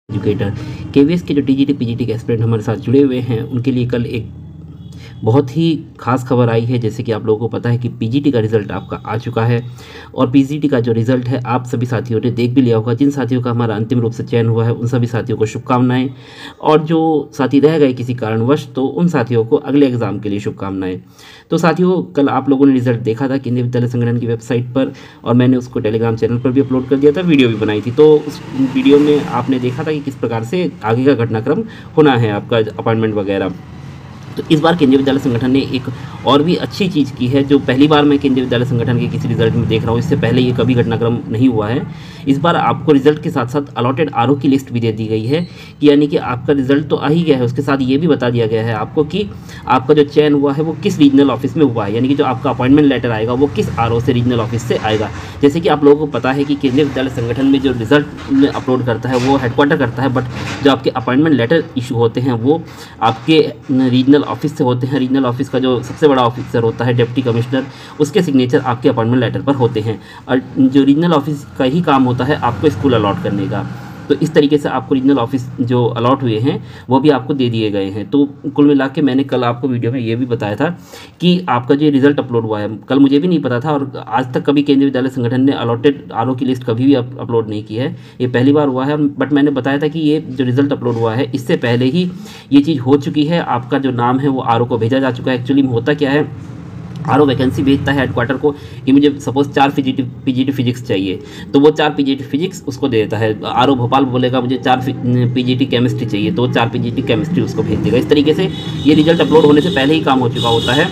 Educator KVS के जो TGT PGT के एस्पिरेंट हमारे साथ जुड़े हुए हैं उनके लिए कल एक बहुत ही खास खबर आई है। जैसे कि आप लोगों को पता है कि पीजीटी का रिज़ल्ट आपका आ चुका है और पीजीटी का जो रिज़ल्ट है आप सभी साथियों ने देख भी लिया होगा। जिन साथियों का हमारा अंतिम रूप से चयन हुआ है उन सभी साथियों को शुभकामनाएं, और जो साथी रह गए किसी कारणवश तो उन साथियों को अगले एग्ज़ाम के लिए शुभकामनाएं। तो साथियों, कल आप लोगों ने रिज़ल्ट देखा था केंद्रीय विद्यालय संगठन की वेबसाइट पर, और मैंने उसको टेलीग्राम चैनल पर भी अपलोड कर दिया था, वीडियो भी बनाई थी। तो उस वीडियो में आपने देखा था कि किस प्रकार से आगे का घटनाक्रम होना है आपका अपॉइंटमेंट वगैरह। तो इस बार केंद्रीय विद्यालय संगठन ने एक और भी अच्छी चीज़ की है, जो पहली बार मैं केंद्रीय विद्यालय संगठन के किसी रिजल्ट में देख रहा हूँ। इससे पहले ये कभी घटनाक्रम नहीं हुआ है। इस बार आपको रिजल्ट के साथ साथ अलॉटेड आरओ की लिस्ट भी दे दी गई है, कि यानी कि आपका रिजल्ट तो आ ही गया है, उसके साथ ये भी बता दिया गया है आपको कि आपका जो चयन हुआ है वो किस रीजनल ऑफिस में हुआ है, यानी कि जो आपका अपॉइंटमेंट लेटर आएगा वो किस आरओ से, रीजनल ऑफिस से आएगा। जैसे कि आप लोगों को पता है कि केंद्रीय विद्यालय संगठन में जो रिजल्ट अपलोड करता है वो हेडक्वार्टर करता है, बट जो आपके अपॉइंटमेंट लेटर इशू होते हैं वो आपके रीजनल ऑफिस से होते हैं। रीजनल ऑफिस का जो सबसे बड़ा ऑफिसर होता है डिप्टी कमिश्नर, उसके सिग्नेचर आपके अपॉइंटमेंट लेटर पर होते हैं, और जो रीजनल ऑफिस का ही काम होता है आपको स्कूल अलॉट करने का। तो इस तरीके से आपको रीजनल ऑफिस जो अलॉट हुए हैं वो भी आपको दे दिए गए हैं। तो कुल मिला के मैंने कल आपको वीडियो में ये भी बताया था कि आपका जो रिजल्ट अपलोड हुआ है, कल मुझे भी नहीं पता था, और आज तक कभी केंद्रीय विद्यालय संगठन ने अलॉटेड आरओ की लिस्ट कभी भी अपलोड नहीं की है, ये पहली बार हुआ है। बट मैंने बताया था कि ये जो रिजल्ट अपलोड हुआ है इससे पहले ही ये चीज़ हो चुकी है। आपका जो नाम है वो आरओ को भेजा जा चुका है। एक्चुअली में होता क्या है, आरओ वैकेंसी भेजता है हेडक्वार्टर को कि मुझे सपोज 4 पीजीटी फिजिक्स चाहिए, तो वो 4 पीजीटी फिजिक्स उसको दे देता है। आरओ भोपाल बोलेगा मुझे 4 पीजीटी केमिस्ट्री चाहिए, तो 4 पीजीटी केमिस्ट्री उसको भेज देगा। इस तरीके से ये रिजल्ट अपलोड होने से पहले ही काम हो चुका होता है।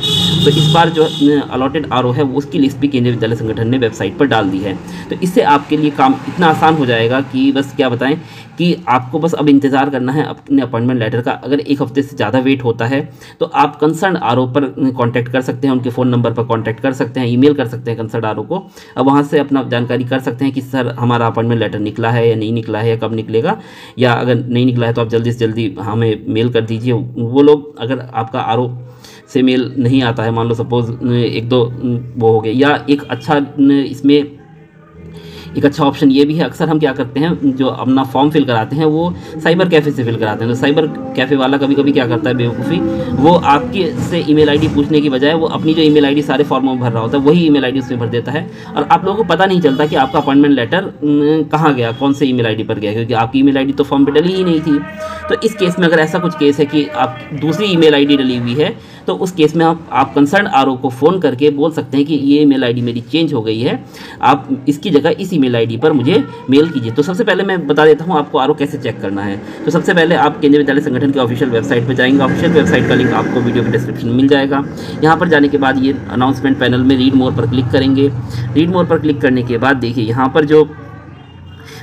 तो इस बार जो अलॉटेड आरओ है उसकी लिस्ट भी केंद्रीय विद्यालय संगठन ने वेबसाइट पर डाल दी है। तो इससे आपके लिए काम इतना आसान हो जाएगा कि बस क्या बताएं कि आपको बस अब इंतज़ार करना है अपने अपॉइंटमेंट लेटर का। अगर एक हफ्ते से ज़्यादा वेट होता है तो आप कंसर्न आरओ पर कांटेक्ट कर सकते हैं, उनके फ़ोन नंबर पर कांटेक्ट कर सकते हैं, ईमेल कर सकते हैं कंसर्न आरओ को। अब वहाँ से अपना जानकारी कर सकते हैं कि सर हमारा अपॉइंटमेंट लेटर निकला है या नहीं निकला है, या कब निकलेगा, या अगर नहीं निकला है तो आप जल्दी से जल्दी हमें मेल कर दीजिए। वो लोग, अगर आपका आरओ से मेल नहीं आता है, मान लो सपोज 1-2 वो हो गए, या एक अच्छा इसमें एक अच्छा ऑप्शन ये भी है, अक्सर हम क्या करते हैं जो अपना फॉर्म फिल कराते हैं वो साइबर कैफ़े से फिल कराते हैं। तो साइबर कैफ़े वाला कभी कभी क्या करता है बेवकूफ़ी, वो आपके से ईमेल आईडी पूछने की बजाय वो अपनी जो ईमेल आईडी सारे फॉर्मों में भर रहा होता है वही ईमेल आईडी उसमें भर देता है, और आप लोगों को पता नहीं चलता कि आपका अपॉइंटमेंट लेटर कहाँ गया, कौन से ईमेल आईडी पर गया, क्योंकि आपकी ईमेल आईडी तो फॉर्म पर डली ही नहीं थी। तो इस केस में अगर ऐसा कुछ केस है कि आप दूसरी ईमेल आईडी डली हुई है, तो उस केस में आप कंसर्न आरओ को फ़ोन करके बोल सकते हैं कि ये ईमेल आईडी मेरी चेंज हो गई है, आप इसकी जगह इस ईमेल आईडी पर मुझे मेल कीजिए। तो सबसे पहले मैं बता देता हूँ आपको आरओ कैसे चेक करना है। तो सबसे पहले आप केंद्रीय विद्यालय संगठन के ऑफिशियल वेबसाइट पर जाएंगे। ऑफिशियल वेबसाइट का लिंक आपको वीडियो के डिस्क्रिप्शन में मिल जाएगा। यहाँ पर जाने के बाद ये अनाउंसमेंट पैनल में रीड मोर पर क्लिक करेंगे। रीड मोर पर क्लिक करने के बाद देखिए यहाँ पर जो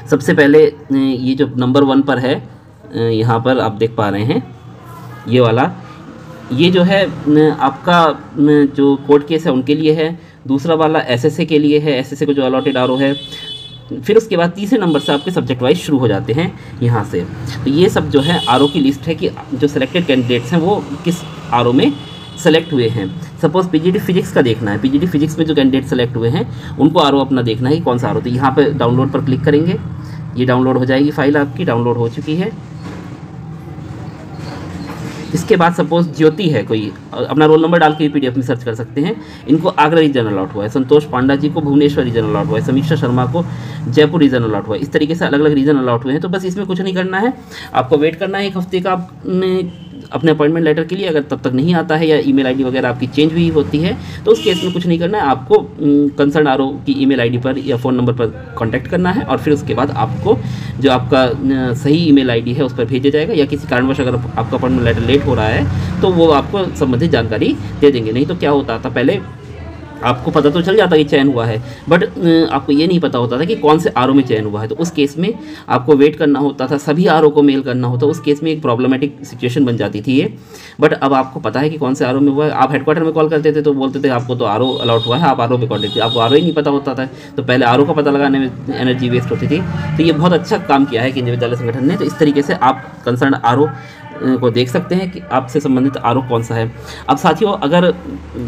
सबसे पहले ये जो नंबर 1 पर है, यहाँ पर आप देख पा रहे हैं ये वाला, ये जो है आपका जो कोर्ट केस है उनके लिए है। दूसरा वाला एसएसए के लिए है, एसएसए को जो अलॉटेड आरओ है। फिर उसके बाद तीसरे नंबर से आपके सब्जेक्ट वाइज शुरू हो जाते हैं यहाँ से। तो ये सब जो है आरओ की लिस्ट है कि जो सिलेक्टेड कैंडिडेट्स हैं वो किस आरओ में सेलेक्ट हुए हैं। सपोज पीजीटी फिजिक्स का देखना है, पीजीटी फिजिक्स में जो कैंडिडेट सेलेक्ट हुए हैं उनको आरओ अपना देखना है कि कौन सा आरओ। तो यहाँ पर डाउनलोड पर क्लिक करेंगे, ये डाउनलोड हो जाएगी, फाइल आपकी डाउनलोड हो चुकी है। इसके बाद सपोज ज्योति है कोई, अपना रोल नंबर डाल के पीडीएफ में सर्च कर सकते हैं। इनको आगरा रीजन अलॉट हुआ है, संतोष पांडा जी को भुवनेश्वर रीजन अलॉट हुआ है, समीक्षा शर्मा को जयपुर रीजन अलॉट हुआ है। इस तरीके से अलग अलग रीजन अलॉट हुए हैं। तो बस इसमें कुछ नहीं करना है, आपको वेट करना है 1 हफ्ते का अपने अपॉइंटमेंट लेटर के लिए। अगर तब तक नहीं आता है या ईमेल आईडी वगैरह आपकी चेंज हुई होती है तो उस केस में कुछ नहीं करना है, आपको कंसर्न आरओ की ईमेल आईडी पर या फ़ोन नंबर पर कांटेक्ट करना है, और फिर उसके बाद आपको जो आपका सही ईमेल आईडी है उस पर भेजा जाएगा। या किसी कारणवश अगर आपका अपॉइंटमेंट लेटर लेट हो रहा है तो वो आपको संबंधित जानकारी दे देंगे। नहीं तो क्या होता था, पहले आपको पता तो चल जाता कि चयन हुआ है, बट आपको ये नहीं पता होता था कि कौन से आरओ में चयन हुआ है। तो उस केस में आपको वेट करना होता था, सभी आरओ को मेल करना होता। उस केस में एक प्रॉब्लमेटिक सिचुएशन बन जाती थी ये। बट अब आपको पता है कि कौन से आरओ में हुआ है। आप हेडक्वार्टर में कॉल करते थे तो बोलते थे आपको तो आरओ अलॉट हुआ है, आप आरओ पे कॉन्टेक्ट कीजिए। आपको आरओ ही नहीं पता होता था, तो पहले आरओ का पता लगाने में एनर्जी वेस्ट होती थी। तो ये बहुत अच्छा काम किया है केंद्रीय विद्यालय संगठन ने। तो इस तरीके से आप कंसर्न आरओ को देख सकते हैं कि आपसे संबंधित आर कौन सा है। अब साथियों, अगर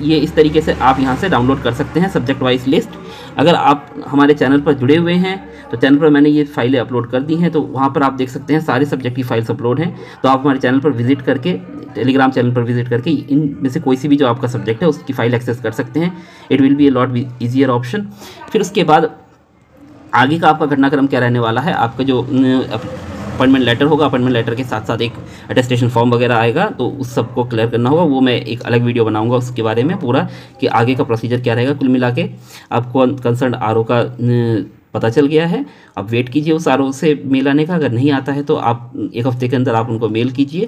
ये इस तरीके से आप यहाँ से डाउनलोड कर सकते हैं सब्जेक्ट वाइज लिस्ट। अगर आप हमारे चैनल पर जुड़े हुए हैं तो चैनल पर मैंने ये फाइलें अपलोड कर दी हैं, तो वहाँ पर आप देख सकते हैं सारे सब्जेक्ट की फाइल्स अपलोड हैं। तो आप हमारे चैनल पर विजिट करके, टेलीग्राम चैनल पर विजिट करके इनमें से कोई सी भी जो आपका सब्जेक्ट है उसकी फ़ाइल एक्सेस कर सकते हैं। It will be a lot easier option. फिर उसके बाद आगे का आपका घटनाक्रम क्या रहने वाला है, आपका जो अपॉइंटमेंट लेटर होगा, अपॉइंटमेंट लेटर के साथ साथ एक अटेस्टेशन फॉर्म वगैरह आएगा, तो उस सब को क्लियर करना होगा। वो मैं एक अलग वीडियो बनाऊंगा उसके बारे में पूरा, कि आगे का प्रोसीजर क्या रहेगा। कुल मिला के आपको कंसर्न आर का पता चल गया है। आप वेट कीजिए उस आर से मेल आने का। अगर नहीं आता है तो आप 1 हफ्ते के अंदर आप उनको मेल कीजिए।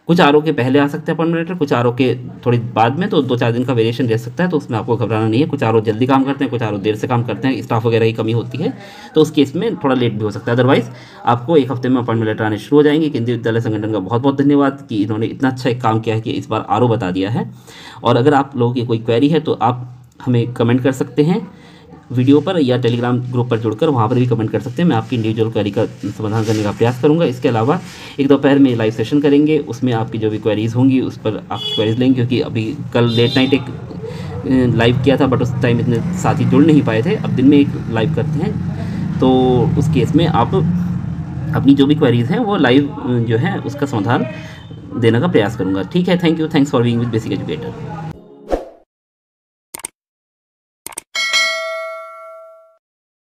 कुछ आर के पहले आ सकते हैं अपॉइंटमेंट लेटर, कुछ आर के थोड़ी बाद में, तो 2-4 दिन का वेरिएशन रह सकता है। तो उसमें आपको घबराना नहीं है। कुछ आर जल्दी काम करते हैं, कुछ आर देर से काम करते हैं, स्टाफ वगैरह की कमी होती है, तो उस केस में थोड़ा लेट भी हो सकता है। अदरवाइज़ आपको 1 हफ्ते में अपॉइंटमेंट लेटर आने शुरू हो जाएंगे। केंद्रीय विद्यालय संगठन का बहुत बहुत धन्यवाद कि इन्होंने इतना अच्छा एक काम किया है कि इस बार आर बता दिया है। और अगर आप लोगों की कोई क्वेरी है तो आप हमें कमेंट कर सकते हैं वीडियो पर, या टेलीग्राम ग्रुप पर जुड़कर वहाँ पर भी कमेंट कर सकते हैं। मैं आपकी इंडिविजुअल क्वेरी का समाधान करने का प्रयास करूँगा। इसके अलावा एक दोपहर में लाइव सेशन करेंगे, उसमें आपकी जो भी क्वेरीज़ होंगी उस पर आप क्वेरीज लेंगे, क्योंकि अभी कल लेट नाइट एक लाइव किया था, बट उस टाइम इतने साथी जुड़ नहीं पाए थे। अब दिन में एक लाइव करते हैं, तो उस केस में आप अपनी जो भी क्वेरीज़ हैं वो लाइव जो है उसका समाधान देने का प्रयास करूँगा। ठीक है, thank you, thanks for being with basic educator.